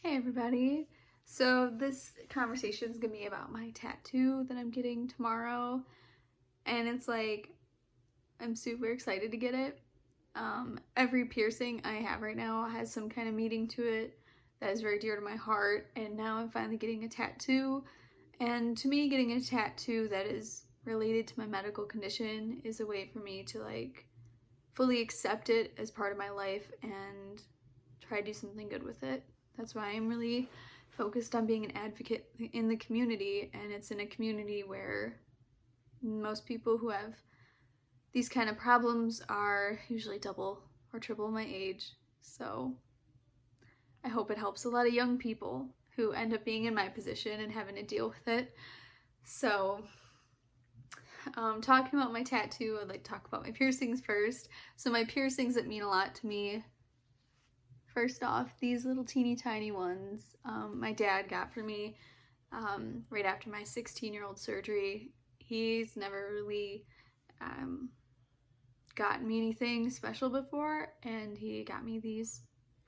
Hey everybody. So this conversation is gonna be about my tattoo that I'm getting tomorrow, and it's like I'm super excited to get it. Every piercing I have right now has some kind of meaning to it that is very dear to my heart, and now I'm finally getting a tattoo. And to me, getting a tattoo that is related to my medical condition is a way for me to like fully accept it as part of my life and try to do something good with it. That's why I'm really focused on being an advocate in the community, and it's in a community where most people who have these kind of problems are usually double or triple my age. So I hope it helps a lot of young people who end up being in my position and having to deal with it. So talking about my tattoo, I'd like to talk about my piercings first. So my piercings that mean a lot to me. First off, these little teeny tiny ones my dad got for me right after my 16-year-old surgery. He's never really gotten me anything special before, and he got me these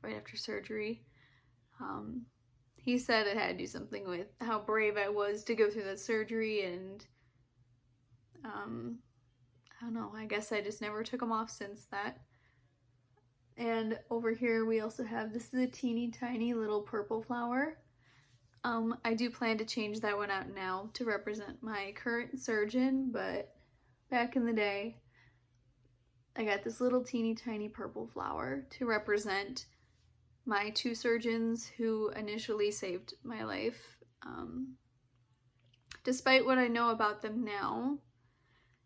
right after surgery. He said it had to do something with how brave I was to go through that surgery, and I don't know, I guess I just never took them off since that. And over here we also have, this is a teeny tiny little purple flower. I do plan to change that one out now to represent my current surgeon, but back in the day, I got this little teeny tiny purple flower to represent my two surgeons who initially saved my life. Despite what I know about them now,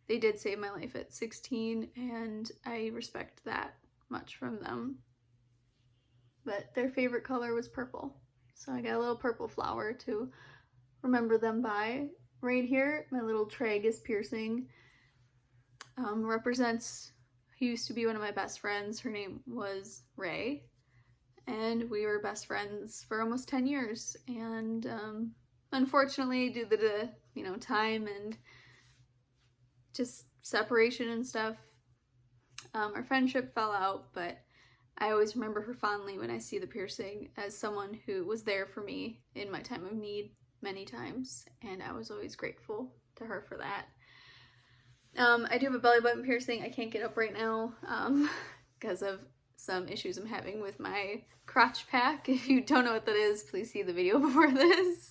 they did save my life at 16, and I respect that much from them. But their favorite color was purple, so I got a little purple flower to remember them by. Right here, my little tragus piercing represents who used to be one of my best friends. Her name was Ray, and we were best friends for almost 10 years. And unfortunately, due to the time and just separation and stuff, our friendship fell out, but I always remember her fondly when I see the piercing as someone who was there for me in my time of need many times, and I was always grateful to her for that. I do have a belly button piercing. I can't get up right now because of some issues I'm having with my crotch pack. If you don't know what that is, please see the video before this.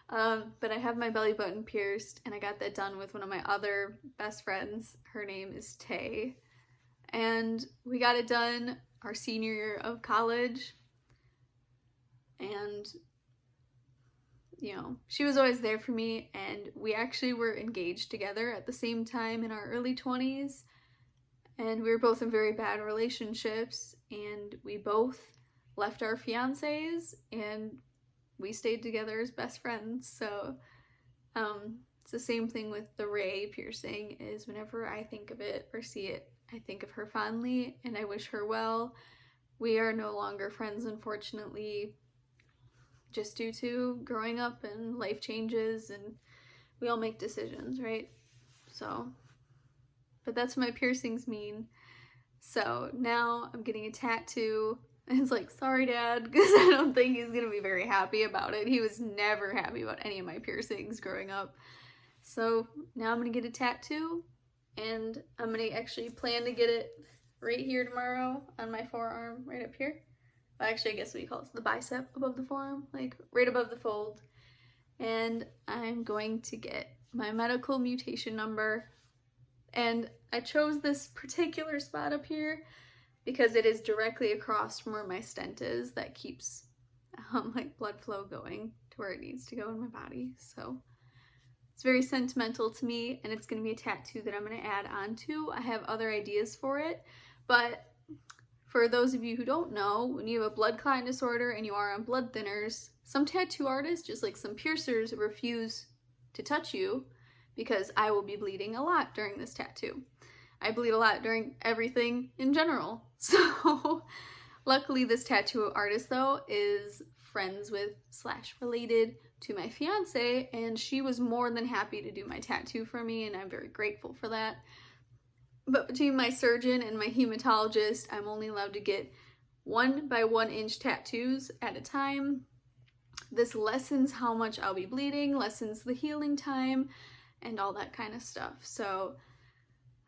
But I have my belly button pierced, and I got that done with one of my other best friends. Her name is Tay. And we got it done our senior year of college. And, she was always there for me, and we actually were engaged together at the same time in our early 20s. And we were both in very bad relationships, and we both left our fiancés, and we stayed together as best friends. So it's the same thing with the Ray piercing, is whenever I think of it or see it, I think of her fondly, and I wish her well. We are no longer friends, unfortunately, just due to growing up and life changes, and we all make decisions, right? So, but that's what my piercings mean. So now I'm getting a tattoo, and it's like, sorry Dad, because I don't think he's gonna be very happy about it. He was never happy about any of my piercings growing up. So now I'm gonna get a tattoo, and I'm gonna actually plan to get it right here tomorrow on my forearm, right up here. Well, actually, I guess what you call it, the bicep above the forearm, like right above the fold. And I'm going to get my medical mutation number. And I chose this particular spot up here because it is directly across from where my stent is that keeps like blood flow going to where it needs to go in my body. So it's very sentimental to me, and it's going to be a tattoo that I'm going to add on to. I have other ideas for it, but for those of you who don't know, when you have a blood clotting disorder and you are on blood thinners, some tattoo artists, just like some piercers, refuse to touch you because I will be bleeding a lot during this tattoo. I bleed a lot during everything in general. So luckily this tattoo artist though is friends with / related to my fiance, and she was more than happy to do my tattoo for me, and I'm very grateful for that. But between my surgeon and my hematologist, I'm only allowed to get 1 by 1 inch tattoos at a time, this lessens how much I'll be bleeding, lessens the healing time, and all that kind of stuff. So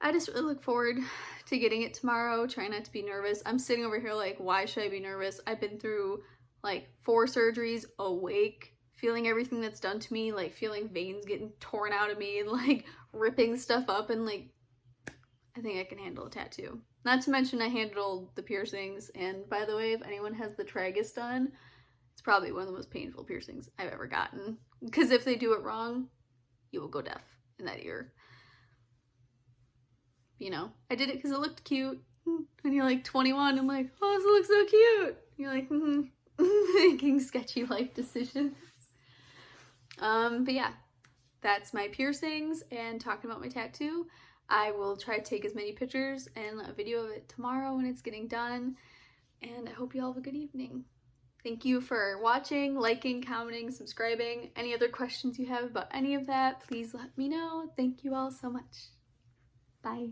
I just really look forward to getting it tomorrow. Try not to be nervous. I'm sitting over here like, why should I be nervous? I've been through like 4 surgeries, awake, feeling everything that's done to me, like feeling veins getting torn out of me and like ripping stuff up, and like, I think I can handle a tattoo. Not to mention I handled the piercings, and by the way, if anyone has the tragus done, it's probably one of the most painful piercings I've ever gotten. Because if they do it wrong, you will go deaf in that ear. You know, I did it because it looked cute. When you're like 21, I'm like, oh, this looks so cute. You're like, making sketchy life decisions. But yeah, that's my piercings and talking about my tattoo. I will try to take as many pictures and a video of it tomorrow when it's getting done. And I hope you all have a good evening. Thank you for watching, liking, commenting, subscribing. Any other questions you have about any of that, please let me know. Thank you all so much. Bye.